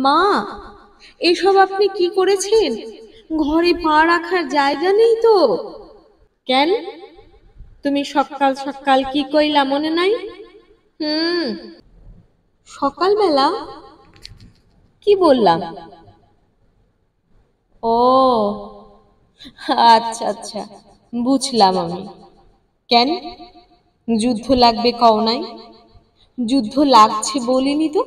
মা, এসব আপনি কি করেছেন? ঘরে পা রাখার জায়গা নেই তো। কেন, তুমি সকাল সকাল কি কইলা মনে নাই? হুম, সকালবেলা কি বললাম? ও আচ্ছা আচ্ছা, বুঝলাম আমি। কেন, যুদ্ধ লাগবে কও নাই? যুদ্ধ লাগছে বলিনি তো,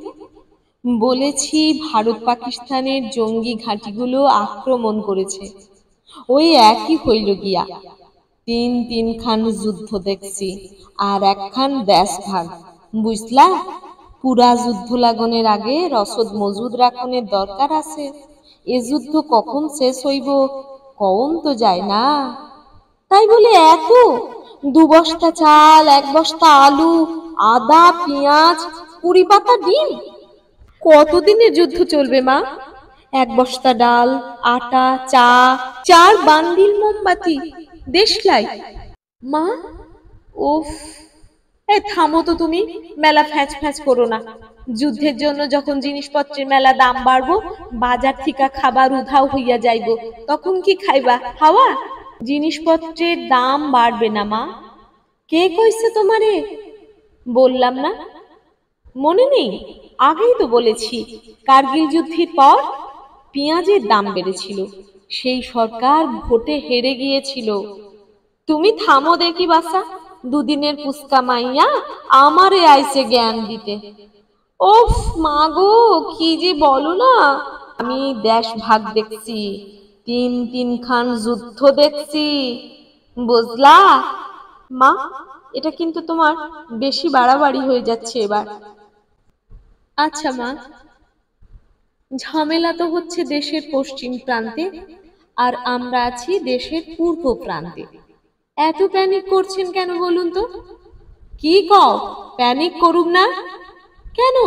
বলেছি ভারত পাকিস্তানের জঙ্গি ঘাঁটিগুলো আক্রমণ করেছে। ওই একই হইল গিয়া, তিনখান যুদ্ধ দেখছি, আর একখান দেশ ভাগ, বুঝলা? পুরা যুদ্ধ লাগনের আগে রসদ মজুদ রাখনের দরকার আছে। এ যুদ্ধ কখন শেষ হইব কম তো যায় না। তাই বলে এত, 2 বস্তা চাল, 1 বস্তা আলু, আদা, পেঁয়াজ, 20 পাতা ডিম, কতদিনের যুদ্ধ চলবে মা? 1 বস্তা ডাল, আটা, চা, 4 বান্ডিল মোমবাতি, দেশলাই। মা, ওফ, থামো তো তুমি, মেলা ফ্যাচ ফ্যাচ করো না। যুদ্ধের জন্য যখন জিনিসপত্রের মেলা দাম বাড়বো, বাজার থিকা খাবার উধাও হইয়া যাইব, তখন কি খাইবা? হাওয়া? জিনিসপত্রের দাম বাড়বে না মা। কে কইছে তোমারে? বললাম না, মনে নেই? আগেই তো বলেছি, কার্গিল যুদ্ধের পর পেঁয়াজের দাম বেড়েছিল, সেই সরকার ভোটে হেরে গিয়েছিল। তুমি থামো দেখি বাসা, দুদিনের পুস্কা মাইয়া আমারে আইছে জ্ঞান দিতে। ওফ মাগো, কি যে বলো না। আমি দেশ ভাগ দেখছি, তিনখান যুদ্ধ দেখছি, বুঝলা? মা, এটা কিন্তু তোমার বেশি বাড়াবাড়ি হয়ে যাচ্ছে এবার। আচ্ছা মা, ঝামেলা তো হচ্ছে দেশের পশ্চিম প্রান্তে, আর আমরা আছি দেশের পূর্ব প্রান্তে। এত প্যানিক করছেন কেন বলুন তো? কি কও, প্যানিক করুম না কেন?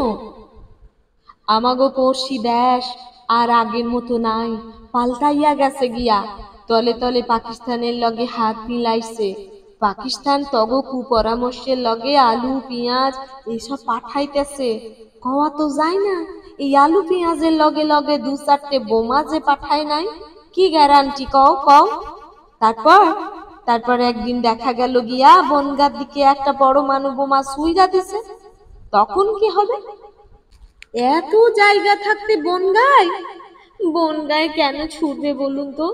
আমাগো পড়শি দেশ আর আগের মতো নাই, পাল্টাইয়া গেছে গিয়া। তলে তলে পাকিস্তানের লগে হাত মিলাইছে। পাকিস্তান তগ কুপরামর্শের লগে আলু পেঁয়াজ এইসব পাঠাইতেছে। কওয়া তো যায় না, এই আলু পেঁয়াজের লগে লগে 2-4টে বোমা যে পাঠায় নাই, কি গ্যারান্টি কও কও? তারপর তারপর একদিন দেখা গেল গিয়া বনগার দিকে একটা পরমাণু বোমা ছুঁইরা দিছে, তখন কি হবে? এত জায়গা থাকতে বনগায়, বনগায় কেন ছুটবে বলুন তো?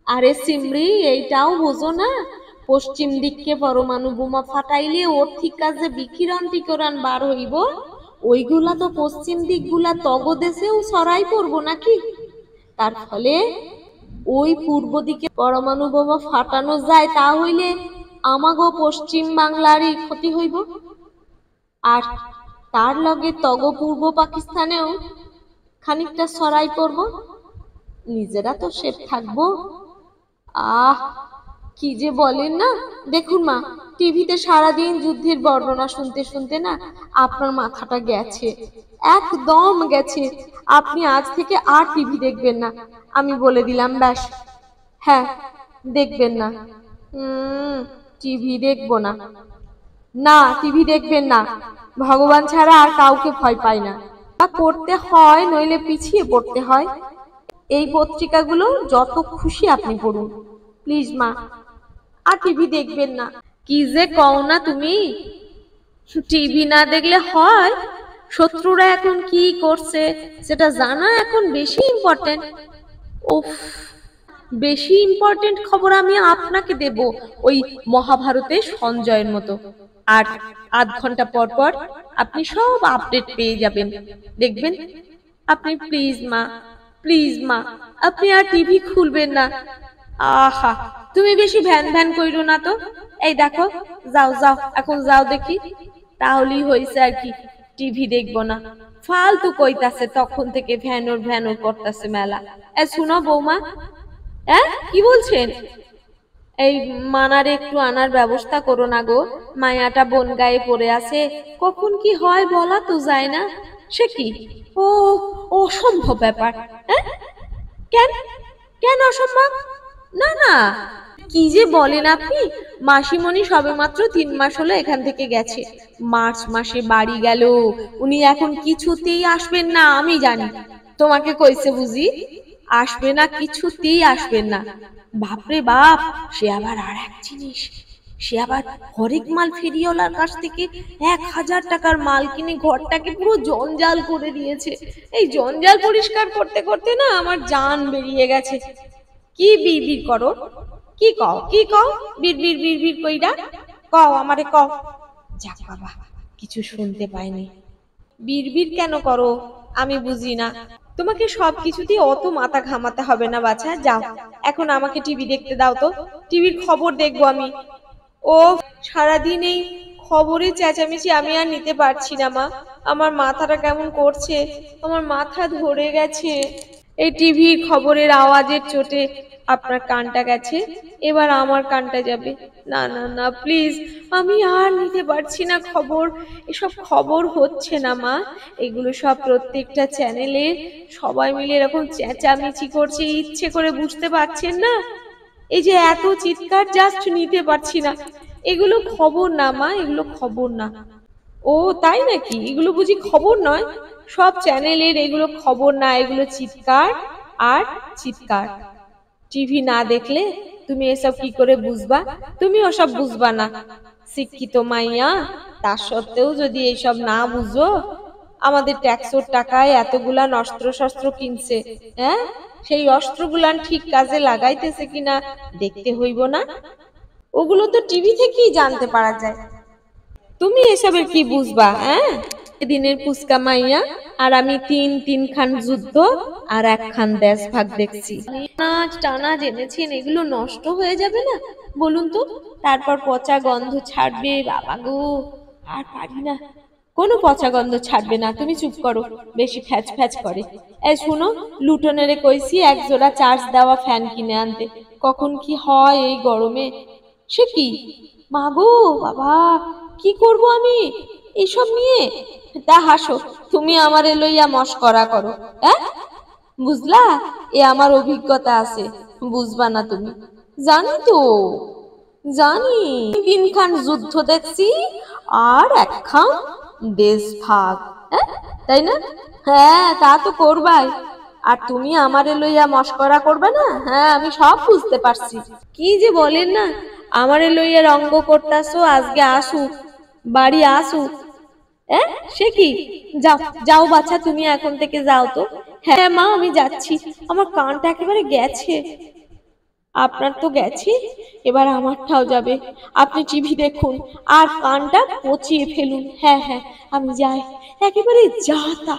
আরে সিমরি, এইটাও বোঝো না, পশ্চিম দিককে পরমাণু বোমা ফাটাইলে ওর থিকা যে বিকিরণ টিকরণ বার হইব, ওইগুলা তো পশ্চিম দিকগুলা তগদেশেও ছড়াই পড়বো নাকি? তার ফলে ওই পূর্ব দিকে পরমাণু বোমা ফাটানো যায়, তা হইলে আমাগো পশ্চিম বাংলারই ক্ষতি হইব, আর তার লগে তগ পূর্ব পাকিস্তানেও খানিকটা ছড়াই পড়ব। নিজেরা তো সেফ থাকবো। আহ, কি যে বলেন না। দেখুন মা, টিভিতে সারাদিন যুদ্ধের বর্ণনা শুনতে শুনতে না আপনার মাথাটা গেছে, একদম গেছে। আপনি আজ থেকে আর টিভি দেখবেন না, আমি বলে দিলাম, ব্যাস। হ্যাঁ, দেখবেন না। টিভি দেখবো না। না, টিভি দেখবেন না। ভগবান ছাড়া আর কাউকে ভয় পাই না। বা করতে হয়, নইলে পিছিয়ে পড়তে হয়। এই পত্রিকাগুলো যত খুশি আপনি পড়ুন, প্লিজ মা, আর টিভি দেখবেন না। কি যে কও না তুমি, টিভি না দেখলে হয়? শত্রুরা এখন কি করছে সেটা জানা এখন বেশি ইম্পর্টেন্ট। উফ, বেশি ইম্পর্টেন্ট খবর আমি আপনাকে দেব, ওই মহাভারতের সঞ্জয়ের মতো। আর আধ ঘন্টা পর পর আপনি সব আপডেট পেয়ে যাবেন, দেখবেন। আপনি প্লিজ মা, প্লিজ মা, আপনি আর টিভি খুলবেন না। আহা, তুমি বেশি ভ্যান ভ্যান কইরো না তো। এই দেখো, যাও যাও, এখন যাও দেখি, তাহলেই হইছে আর কি। টিভি দেখবো না, ফালতু কইতাছে, তখন থেকে ভ্যানোর ভ্যানোর করতেছে মেলা। শুনো বৌমা, কি বলছেন? এই মানার একটু আনার ব্যবস্থা করো না গো, মায়াটা বন গায়ে পড়ে আছে, কখন কি হয় বলা তো যায় না। সে কি, ও অসম্ভব ব্যাপার। কেন, কেন অসম্ভব? না না, কি যে বলেন আপনি। মাসিমণি সবেমাত্র 3 মাস হলো এখান থেকে গেছে, মার্চ মাসে বাড়ি গেল। উনি এখন কিছুতেই আসবেন না, আমি জানি। তোমাকে কইছে বুঝি? আসবে না, কিছুতেই আসবেন না। বাপরে বাপ, সে আবার আর এক জিনিস, সে আবার হরেক মাল ফেরিওয়ালার কাছ থেকে 1,000 টাকার মাল কিনে ঘরটাকে পুরো জঞ্জাল করে দিয়েছে। এই জঞ্জাল পরিষ্কার করতে করতে না আমার জান বেরিয়ে গেছে। কি বিড়বিড় করো? কি কও, কি কও? বিড়বিড় বিড়বিড় কইরা কও, আমারে কও। যাক বাবা, কিছু শুনতে পাইনি। বিড়বিড় কেন করো আমি বুঝি না। তোমাকে সবকিছুতেই অত মাথা ঘামাতে হবে না বাছা, যাও এখন আমাকে টিভি দেখতে দাও তো। টিভির খবর দেখবো আমি। ও, সারাদিন এই খবরের চেঁচামেচি আমি আর নিতে পারছি না মা। আমার মাথাটা কেমন করছে, আমার মাথা ধরে গেছে। এই টিভির খবরের আওয়াজের চোটে আপনার কানটা গেছে, এবার আমার কানটা যাবে। না না না, প্লিজ, আমি আর নিতে পারছি না খবর। এসব খবর হচ্ছে না মা, এগুলো সব প্রত্যেকটা চ্যানেলে সবাই মিলে এরকম চেঁচামেচি করছে, ইচ্ছে করে, বুঝতে পারছেন না? এই যে এত চিৎকার, জাস্ট নিতে পারছি না। এগুলো খবর না মা, এগুলো খবর না। ও তাই নাকি? এগুলো বুঝি খবর নয়? সব চ্যানেলের এগুলো খবর না, এগুলো চিৎকার আর চিৎকার। টিভি না দেখলে তুমি এসব কি করে বুঝবা? তুমি ওসব বুঝবা না, শিক্ষিত মাইয়া। তা সত্ত্বেও যদি এইসব না বুঝো, আমাদের ট্যাক্সের টাকায় এতগুলান অস্ত্র শস্ত্র কিনছে, হ্যাঁ, সেই অস্ত্রগুলান ঠিক কাজে লাগাইতেছে কিনা দেখতে হইব না? ওগুলো তো টিভি থেকেই জানতে পারা যায়। তুমি এসবের কি বুঝবা? হ্যাঁ, দিনের পুচকা মাইয়া আর আমি তিন খান যুদ্ধ আর একখান দেশভাগ দেখছি। নাচ টানা জেনেছেন, এগুলো নষ্ট হয়ে যাবে না বলুন তো? তারপর পচা গন্ধ ছাড়বে, বাবা গো, আর পারি না। কোনো পচা গন্ধ ছাড়বে না, তুমি চুপ করো, বেশি ফ্যাচ ফ্যাচ করে। এই শুনো, লুটনেরে কইছি এক জোড়া চার্জ দেওয়া ফ্যান কিনে আনতে। কখন কি হয় এই গরমে! সে কি মাগো, বাবা, কি করব আমি এসব নিয়ে? তা হাসো, তুমি আমারে লইয়া মস্করা করো, হ্যাঁ? বুঝলা, এ আমার অভিজ্ঞতা আছে, বুঝবা না তুমি। জানি তো, জানি, 3খান যুদ্ধ দেখছি আর একখান দেশভাগ, হ্যাঁ, তাই না? হ্যাঁ, তা তো করবাই। আর তুমি আমারে লইয়া মস্করা করবে না? হ্যাঁ, আমি সব বুঝতে পারছি। কি যে বলেন না, আমারে লইয়া রঙ্গ করতাছো, আজকে আসুক, বাড়ি আসুক। হ্যাঁ, সে কি? যাও যাও বাছা, তুমি এখন থেকে যাও তো। হ্যাঁ মা, আমি যাচ্ছি, আমার কানটা একেবারে গেছে। আপনার তো গেছে, এবার আমারটাও যাবে। আপনি টিভি দেখুন আর কানটা পচিয়ে ফেলুন। হ্যাঁ হ্যাঁ, আমি যাই, একেবারে যা তা